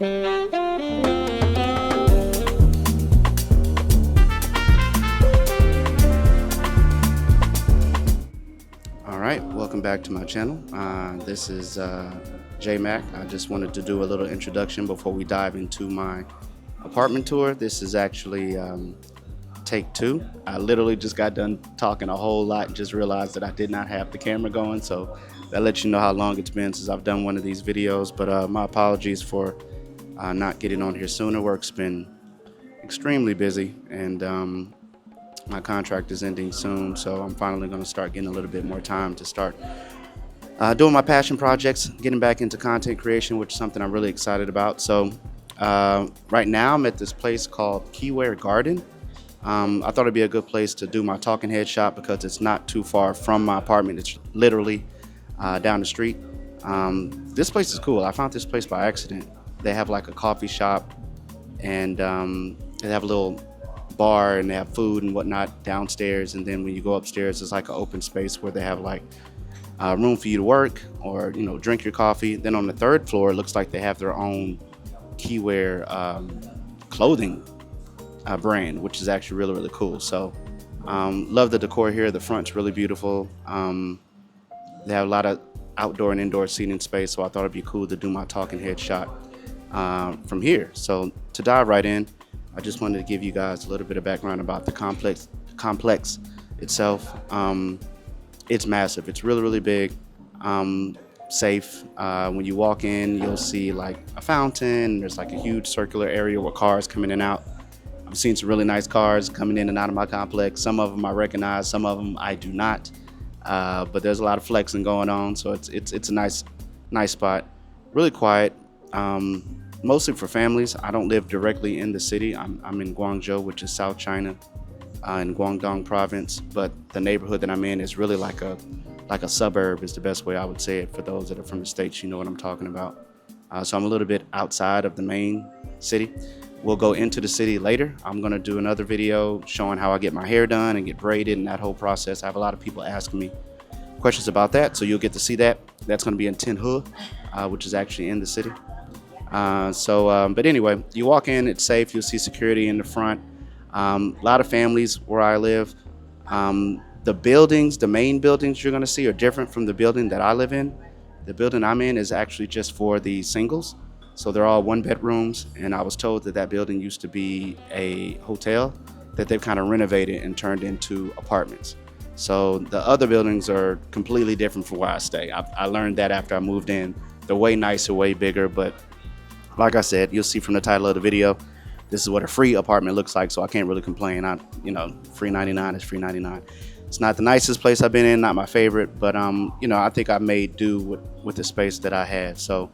Alright, welcome back to my channel. This is J-Mac. I just wanted to do a little introduction before we dive into my apartment tour. This is actually take two. I literally just got done talking a whole lot and just realized that I did not have the camera going, so that lets you know how long it's been since I've done one of these videos. But my apologies for not getting on here sooner. Work's been extremely busy, and my contract is ending soon, so I'm finally going to start getting a little bit more time to start doing my passion projects, getting back into content creation, which is something I'm really excited about. So right now I'm at this place called Keyware Garden. I thought it'd be a good place to do my talking head shop because it's not too far from my apartment. It's literally down the street. This place is cool. I found this place by accident. They have like a coffee shop, and they have a little bar, and they have food and whatnot downstairs, and then when you go upstairs it's like an open space where they have like room for you to work or drink your coffee. Then on the third floor it looks like they have their own Keyware clothing brand, which is actually really, really cool. So love the decor here. The front's really beautiful. They have a lot of outdoor and indoor seating space, so I thought it'd be cool to do my talking head shot from here. So to dive right in, I just wanted to give you guys a little bit of background about the complex itself. It's massive. It's really, really big. Safe. When you walk in, you'll see like a fountain. There's like a huge circular area where cars come in and out. I've seen some really nice cars coming in and out of my complex. Some of them I recognize, some of them I do not. But there's a lot of flexing going on, so it's a nice spot. Really quiet. Mostly for families. I don't live directly in the city. I'm in Guangzhou, which is South China, in Guangdong province. But the neighborhood that I'm in is really like a suburb is the best way I would say it. For those that are from the States, you know what I'm talking about. So I'm a little bit outside of the main city. We'll go into the city later. I'm gonna do another video showing how I get my hair done and get braided and that whole process. I have a lot of people asking me questions about that, so you'll get to see that. That's gonna be in Tin Hu, which is actually in the city. But anyway, you walk in, it's safe. You'll see security in the front. A lot of families where I live. The buildings, the main buildings you're gonna see are different from the building that I live in. The building I'm in is actually just for the singles. So they're all one bedrooms, and I was told that that building used to be a hotel that they've kind of renovated and turned into apartments. So the other buildings are completely different from where I stay. I learned that after I moved in. They're way nicer, way bigger, but like I said, you'll see from the title of the video, this is what a free apartment looks like, so I can't really complain. Free 99 is free 99. It's not the nicest place I've been in, not my favorite, but I think I made do with the space that I had. So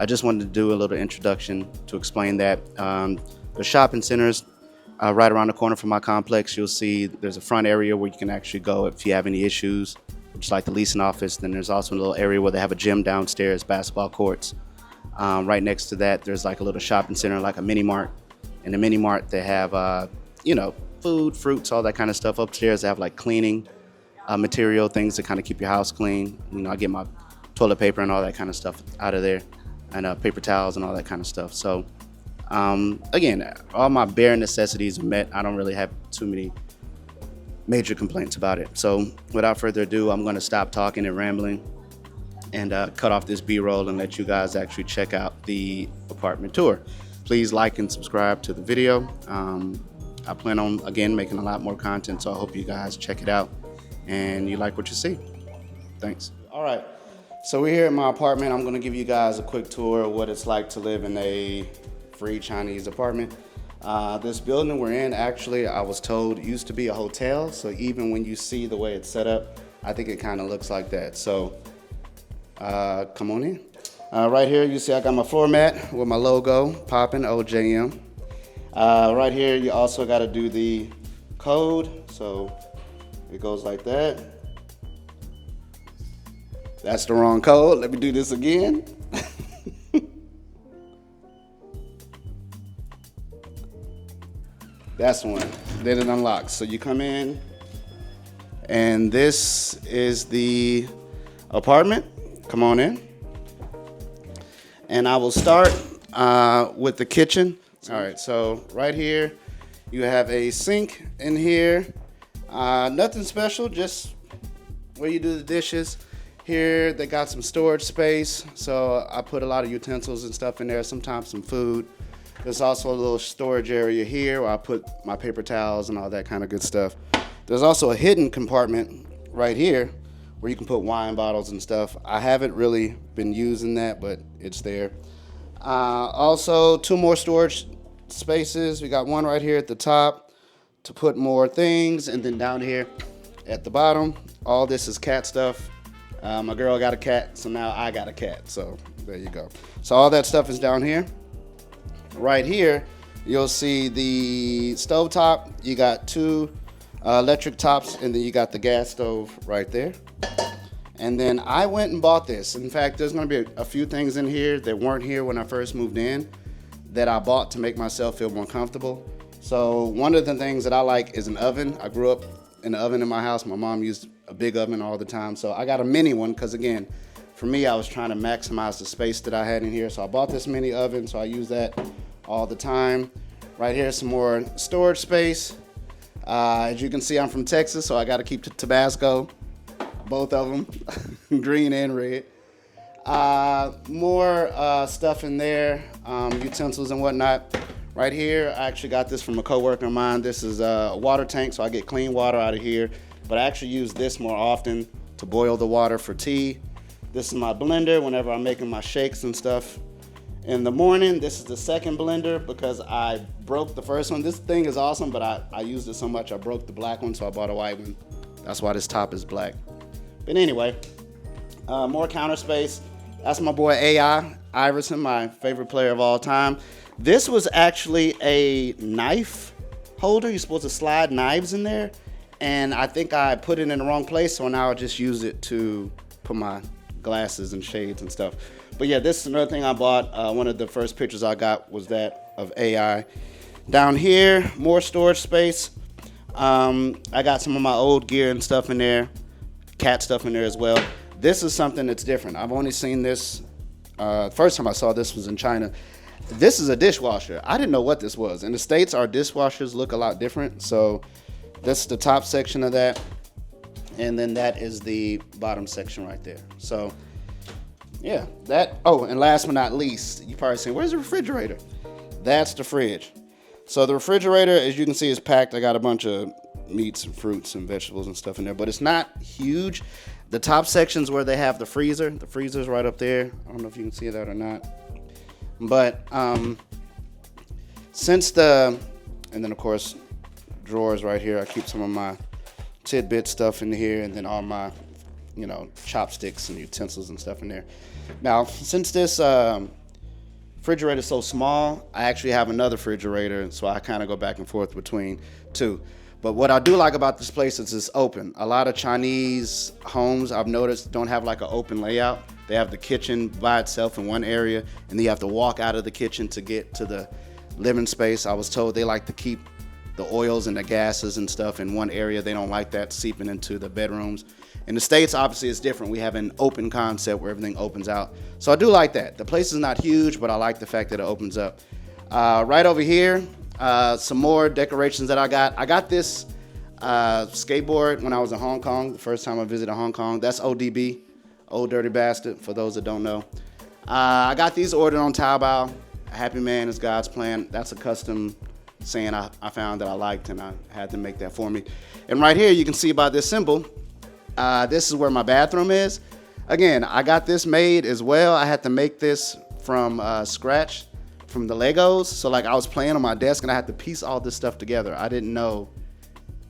I just wanted to do a little introduction to explain that. The shopping centers right around the corner from my complex. You'll see there's a front area where you can actually go if you have any issues, which is like the leasing office. Then there's also a little area where they have a gym downstairs, basketball courts. Right next to that, there's like a little shopping center, like a mini mart. In the mini mart, they have, food, fruits, all that kind of stuff. Upstairs, they have like cleaning material, things to kind of keep your house clean. I get my toilet paper and all that kind of stuff out of there, and paper towels and all that kind of stuff. So, again, all my bare necessities are met. I don't really have too many major complaints about it. So, without further ado, I'm going to stop talking and rambling and cut off this B-roll and let you guys actually check out the apartment tour. Please like and subscribe to the video. I plan on, again, making a lot more content, so I hope you guys check it out and you like what you see. Thanks. All right, so we're here at my apartment. I'm gonna give you guys a quick tour of what it's like to live in a free Chinese apartment. This building we're in, actually, I was told used to be a hotel, so even when you see the way it's set up, I think it kind of looks like that. So come on in. Right here, you see I got my floor mat with my logo, popping, OJM. Right here, you also got to do the code. So it goes like that. That's the wrong code. Let me do this again. That's one. Then it unlocks. So you come in, and this is the apartment. Come on in. And I will start with the kitchen. All right, so right here, you have a sink in here. Nothing special, just where you do the dishes. Here, they got some storage space, so I put a lot of utensils and stuff in there, sometimes some food. There's also a little storage area here where I put my paper towels and all that kind of good stuff. There's also a hidden compartment right here where you can put wine bottles and stuff. I haven't really been using that, but it's there. Also, 2 more storage spaces. We got one right here at the top to put more things, and then down here at the bottom, all this is cat stuff. My girl got a cat, so now I got a cat. So there you go. So all that stuff is down here. Right here, you'll see the stove top. You got 2 electric tops, and then you got the gas stove right there. And then I went and bought this. In fact, there's gonna be a few things in here that weren't here when I first moved in that I bought to make myself feel more comfortable. So one of the things that I like is an oven. I grew up in an oven in my house. My mom used a big oven all the time. So I got a mini one because, again, for me, I was trying to maximize the space that I had in here. So I bought this mini oven, so I use that all the time. Right here, some more storage space. As you can see, I'm from Texas, so I got to keep Tabasco, both of them, green and red. More stuff in there, utensils and whatnot. Right here, I actually got this from a coworker of mine. This is a water tank, so I get clean water out of here. But I actually use this more often to boil the water for tea. This is my blender whenever I'm making my shakes and stuff. In the morning, this is the second blender because I broke the first one. This thing is awesome, but I used it so much I broke the black one, so I bought a white one. That's why this top is black. But anyway, more counter space. That's my boy AI Iverson, my favorite player of all time. This was actually a knife holder. You're supposed to slide knives in there, and I think I put it in the wrong place, so now I just use it to put my glasses and shades and stuff. But yeah, this is another thing I bought. One of the first pictures I got was that of AI. Down here, more storage space. I got some of my old gear and stuff in there, cat stuff in there as well. This is something that's different. I've only seen this, first time I saw this was in China. This is a dishwasher. I didn't know what this was. In the States, our dishwashers look a lot different. So this is the top section of that. And then that is the bottom section right there. So yeah, that. Oh, and last but not least, you probably saying, where's the refrigerator? That's the fridge. So the refrigerator, as you can see, is packed. I got a bunch of meats and fruits and vegetables and stuff in there, but it's not huge. The top section's where they have the freezer. The freezer's right up there. I don't know if you can see that or not. But and then of course, drawers right here. I keep some of my tidbit stuff in here, and then all my, chopsticks and utensils and stuff in there. Now, since this refrigerator is so small, I actually have another refrigerator, so I kind of go back and forth between 2. But what I do like about this place is it's open. A lot of Chinese homes, I've noticed, don't have like an open layout. They have the kitchen by itself in one area, and then you have to walk out of the kitchen to get to the living space. I was told they like to keep the oils and the gases and stuff in one area. They don't like that seeping into the bedrooms. In the States, obviously, it's different. We have an open concept where everything opens out. So I do like that. The place is not huge, but I like the fact that it opens up. Right over here, some more decorations that I got. I got this skateboard when I was in Hong Kong, the first time I visited Hong Kong. That's ODB, Old Dirty Bastard, for those that don't know. I got these ordered on Taobao. A happy man is God's plan. That's a custom saying I found that I liked, and I had to make that for me. And right here, you can see by this symbol, this is where my bathroom is. Again, I got this made as well. I had to make this from scratch, from the Legos. So like I was playing on my desk and I had to piece all this stuff together. I didn't know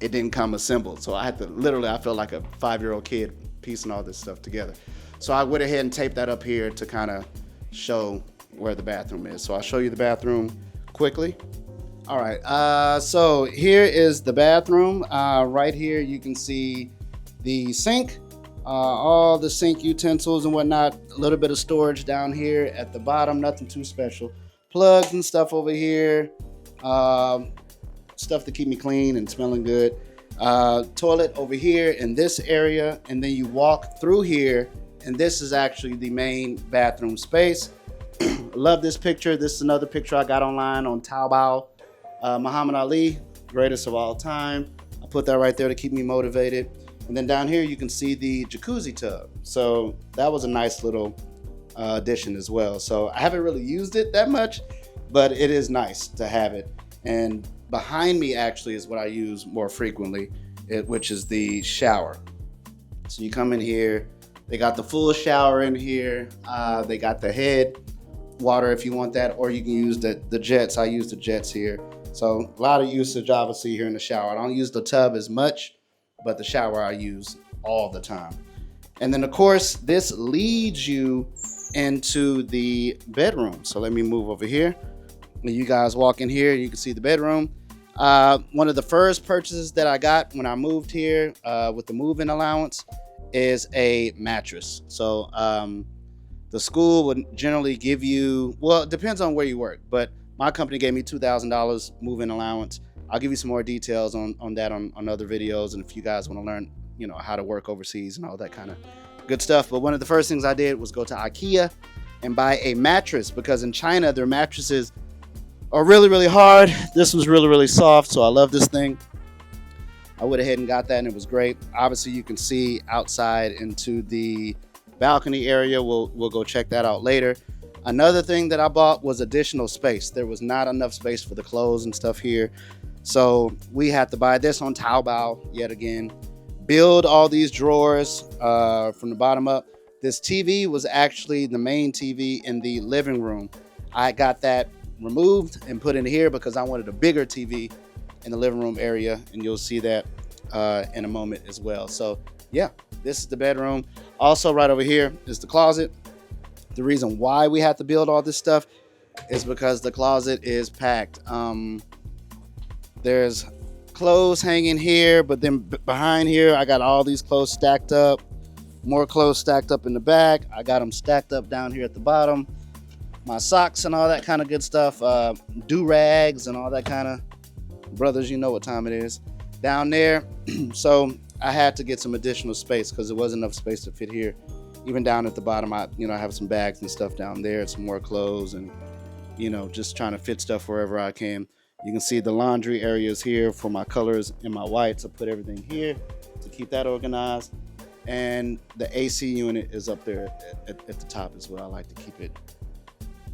it didn't come assembled. So I had to literally, I felt like a 5-year-old kid piecing all this stuff together. So I went ahead and taped that up here to kind of show where the bathroom is. So I'll show you the bathroom quickly. All right, so here is the bathroom. Right here you can see the sink, all the sink utensils and whatnot, a little bit of storage down here at the bottom, nothing too special. Plugs and stuff over here, stuff to keep me clean and smelling good. Toilet over here in this area, and then you walk through here, and this is actually the main bathroom space. Love this picture. This is another picture I got online on Taobao. Muhammad Ali, greatest of all time. I put that right there to keep me motivated. And then down here you can see the jacuzzi tub. So that was a nice little addition as well. So I haven't really used it that much, but it is nice to have it. And behind me actually is what I use more frequently, which is the shower. So you come in here, they got the full shower in here. They got the head water if you want that, or you can use the jets. I use the jets here. So a lot of usage obviously here in the shower. I don't use the tub as much, but the shower I use all the time. And then of course, this leads you into the bedroom. So let me move over here. When you guys walk in here, you can see the bedroom. One of the first purchases that I got when I moved here with the move-in allowance is a mattress. So the school would generally give you, well, it depends on where you work, but my company gave me $2,000 move-in allowance. I'll give you some more details on that on other videos, and if you guys want to learn, how to work overseas and all that kind of good stuff. But one of the first things I did was go to IKEA and buy a mattress, because in China their mattresses are really, really hard. This one's really, really soft, so I love this thing. I went ahead and got that, and it was great. Obviously, you can see outside into the balcony area. We'll go check that out later. Another thing that I bought was additional space. There was not enough space for the clothes and stuff here, so we had to buy this on Taobao yet again. Build all these drawers from the bottom up. This TV was actually the main TV in the living room. I got that removed and put in here because I wanted a bigger TV in the living room area, and you'll see that in a moment as well. So yeah, this is the bedroom. Also right over here is the closet. The reason why we had to build all this stuff is because the closet is packed. There's clothes hanging here, but then behind here I got all these clothes stacked up, more clothes stacked up in the back. I got them stacked up down here at the bottom, my socks and all that kind of good stuff, do-rags and all that kind of, brothers, you know what time it is down there. So I had to get some additional space because there wasn't enough space to fit here. Even down at the bottom, I have some bags and stuff down there, some more clothes, and just trying to fit stuff wherever I can. You can see the laundry areas here for my colors and my whites. I put everything here to keep that organized. And the AC unit is up there at the top as well. I like to keep it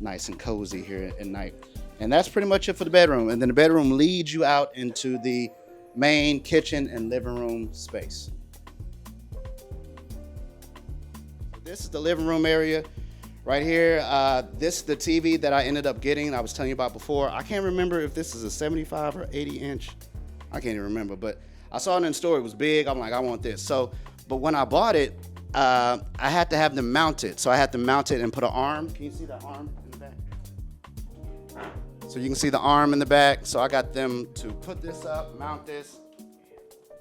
nice and cozy here at night. And that's pretty much it for the bedroom. And then the bedroom leads you out into the main kitchen and living room space. This is the living room area right here. This is the TV that I ended up getting. I was telling you about before. I can't remember if this is a 75 or 80 inch. I can't even remember, but I saw it in the store. It was big. I'm like, I want this. But when I bought it, I had to have them mounted. So I had to mount it and put an arm. Can you see the arm in the back? So you can see the arm in the back. So I got them to put this up, mount this.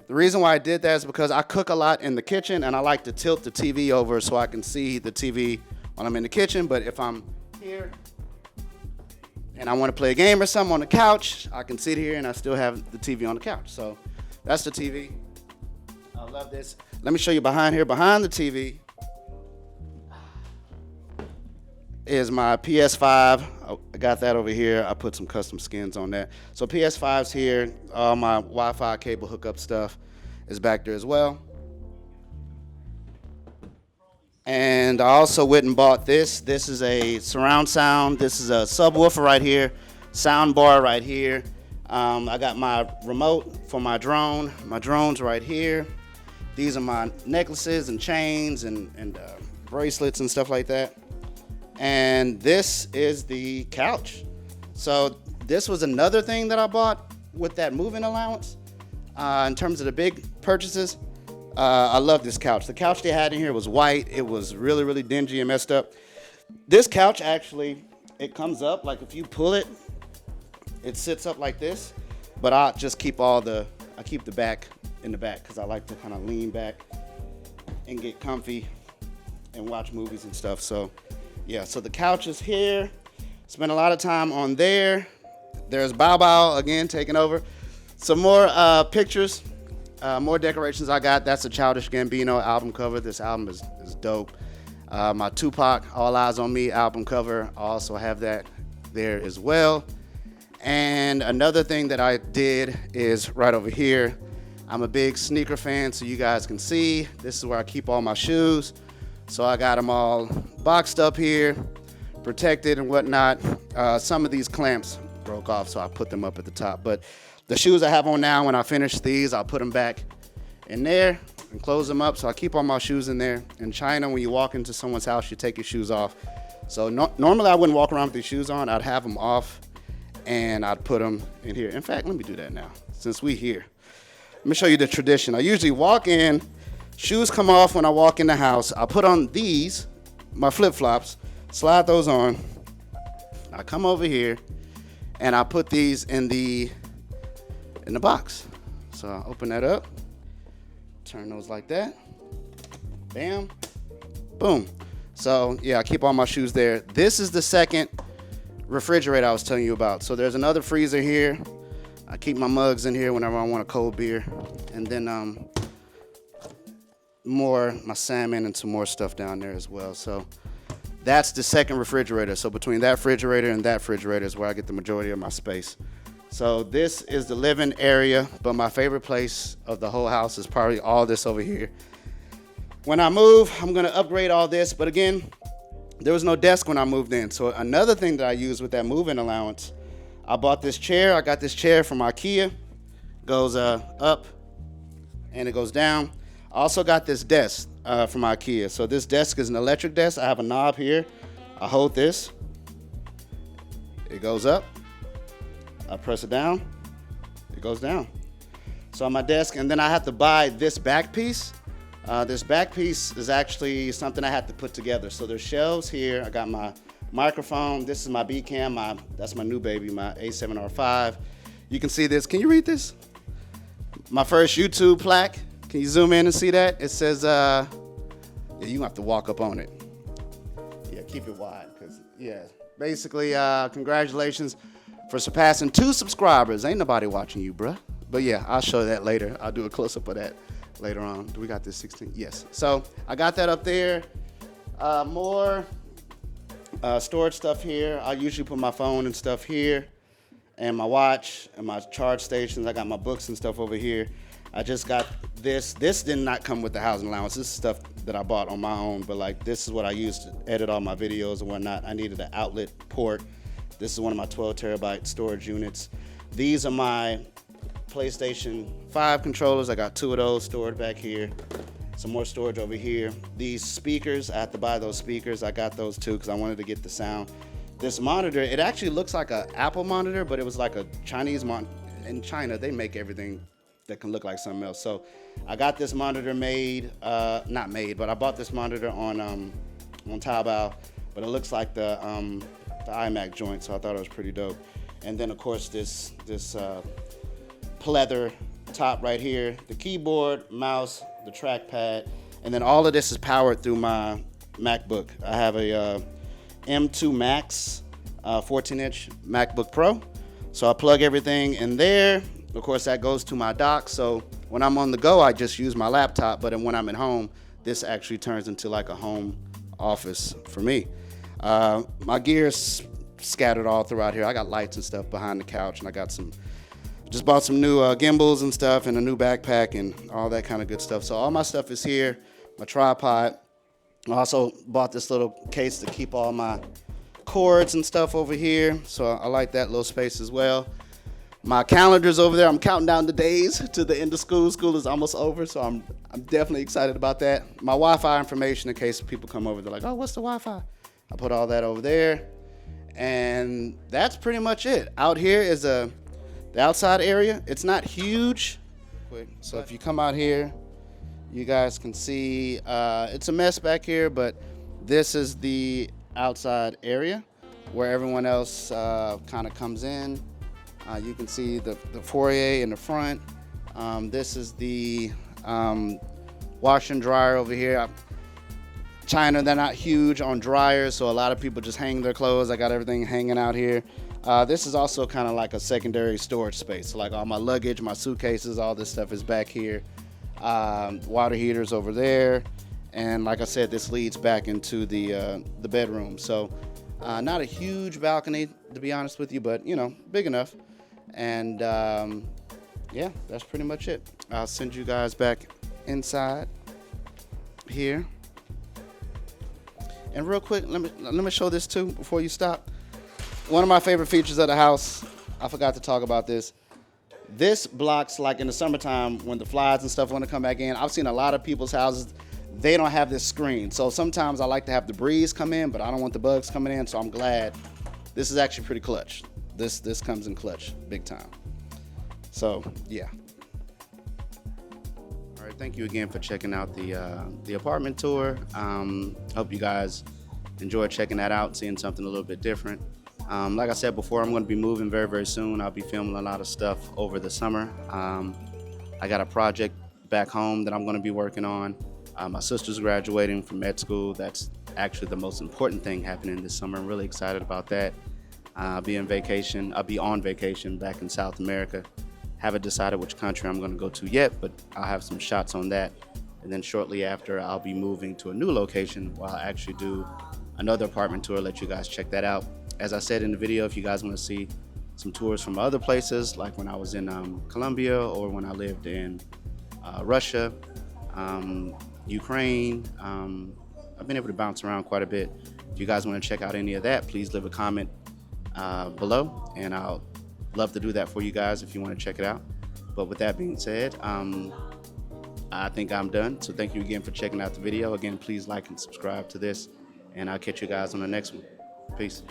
The reason why I did that is because I cook a lot in the kitchen, and I like to tilt the TV over so I can see the TV when I'm in the kitchen. But if I'm here and I want to play a game or something on the couch, I can sit here and I still have the TV on the couch. So that's the TV. I love this. Let me show you behind here. Behind the TV is my PS5. I got that over here. I put some custom skins on that. So PS5's here. All my Wi-Fi cable hookup stuff is back there as well. And I also went and bought this. This is a surround sound. This is a subwoofer right here. Sound bar right here. I got my remote for my drone. My drone's right here. These are my necklaces and chains and bracelets and stuff like that. And this is the couch. So this was another thing that I bought with that move-in allowance. In terms of the big purchases, I love this couch. The couch they had in here was white. It was really, really dingy and messed up. This couch actually, it comes up, like if you pull it, it sits up like this. But I just keep I keep the back in the back because I like to kind of lean back and get comfy and watch movies and stuff. So yeah, so the couch is here. Spent a lot of time on there. There's Bow Bow again taking over. Some more pictures, more decorations I got. That's a Childish Gambino album cover. This album is dope. My Tupac All Eyes on Me album cover, I also have that there as well. And another thing that I did is right over here. I'm a big sneaker fan, so you guys can see. This is where I keep all my shoes. So I got them all boxed up here, protected and whatnot. Some of these clamps broke off, so I put them up at the top. But the shoes I have on now, when I finish these, I'll put them back in there and close them up. So I keep all my shoes in there. In China, when you walk into someone's house, you take your shoes off. So normally I wouldn't walk around with these shoes on. I'd have them off and I'd put them in here. In fact, let me do that now, since we here. Let me show you the tradition. I usually walk in, shoes come off when I walk in the house. I put on these, my flip-flops, slide those on. I come over here and I put these in the box. So I open that up, turn those like that, bam, boom. So yeah, I keep all my shoes there. This is the second refrigerator I was telling you about. So there's another freezer here. I keep my mugs in here whenever I want a cold beer. And then my salmon and some more stuff down there as well. So that's the second refrigerator. So between that refrigerator and that refrigerator is where I get the majority of my space. So this is the living area, but my favorite place of the whole house is probably all this over here. When I move, I'm gonna upgrade all this, but again, there was no desk when I moved in. So another thing that I use with that move-in allowance, I bought this chair. I got this chair from IKEA. Goes up and it goes down. I also got this desk from IKEA. So this desk is an electric desk. I have a knob here. I hold this. It goes up. I press it down. It goes down. So on my desk, and then I have to buy this back piece. This back piece is actually something I had to put together. So there's shelves here. I got my microphone. This is my Bcam. That's my new baby, my A7R5. You can see this. Can you read this? My first YouTube plaque. Can you zoom in and see that? It says, yeah, you have to walk up on it. Yeah, keep it wide, because, yeah. Basically, congratulations for surpassing 2 subscribers. Ain't nobody watching you, bruh. But yeah, I'll show that later. I'll do a close-up of that later on. Do we got this 16? Yes. So I got that up there. More storage stuff here. I usually put my phone and stuff here, and my watch and my charge stations. I got my books and stuff over here. I just got this. This did not come with the housing allowance. This is stuff that I bought on my own, but like this is what I use to edit all my videos and whatnot. I needed an outlet port. This is one of my 12 terabyte storage units. These are my PlayStation 5 controllers. I got 2 of those stored back here. Some more storage over here. These speakers, I had to buy those speakers. I got those too because I wanted to get the sound. This monitor, it actually looks like an Apple monitor, but it was like a Chinese monitor. In China, they make everything that can look like something else. So I got this monitor made, not made, but I bought this monitor on Taobao, but it looks like the iMac joint, so I thought it was pretty dope. And then of course this pleather top right here, the keyboard, mouse, the trackpad, and then all of this is powered through my MacBook. I have a M2 Max 14-inch MacBook Pro. So I plug everything in there. Of course, that goes to my dock. So when I'm on the go, I just use my laptop. But when I'm at home, this actually turns into like a home office for me. My gear's scattered all throughout here. I got lights and stuff behind the couch, and I got just bought some new gimbals and stuff, and a new backpack and all that kind of good stuff. So all my stuff is here, my tripod. I also bought this little case to keep all my cords and stuff over here. So I like that little space as well. My calendar's over there. I'm counting down the days to the end of school. School is almost over, so I'm definitely excited about that. My Wi-Fi information, in case people come over, they're like, oh, what's the Wi-Fi? I put all that over there. And that's pretty much it. Out here is the outside area. It's not huge. So if you come out here, you guys can see it's a mess back here, but this is the outside area where everyone else kind of comes in. You can see the foyer in the front. This is the wash and dryer over here. China, they're not huge on dryers, so a lot of people just hang their clothes. I got everything hanging out here. This is also kind of like a secondary storage space. So like all my luggage, my suitcases, all this stuff is back here. Water heaters over there. And like I said, this leads back into the bedroom. So not a huge balcony, to be honest with you, but you know, big enough. And yeah, that's pretty much it. I'll send you guys back inside here. And real quick, let me show this too before you stop. One of my favorite features of the house, I forgot to talk about this. This blocks, like in the summertime when the flies and stuff want to come back in. I've seen a lot of people's houses, they don't have this screen. So sometimes I like to have the breeze come in, but I don't want the bugs coming in, so I'm glad. This is actually pretty clutch. This comes in clutch, big time. So yeah. All right, thank you again for checking out the apartment tour. Hope you guys enjoyed checking that out, seeing something a little bit different. Like I said before, I'm going to be moving very, very soon. I'll be filming a lot of stuff over the summer. I got a project back home that I'm going to be working on. My sister's graduating from med school. That's actually the most important thing happening this summer. I'm really excited about that. I'll be on vacation back in South America. Haven't decided which country I'm going to go to yet, but I'll have some shots on that. And then shortly after, I'll be moving to a new location where I'll actually do another apartment tour, let you guys check that out. As I said in the video, if you guys want to see some tours from other places, like when I was in Colombia or when I lived in Russia, Ukraine, I've been able to bounce around quite a bit. If you guys want to check out any of that, please leave a comment below, and I'll love to do that for you guys if you want to check it out. But with that being said, I think I'm done. So thank you again for checking out the video. Again, please like and subscribe to this, and I'll catch you guys on the next one. Peace.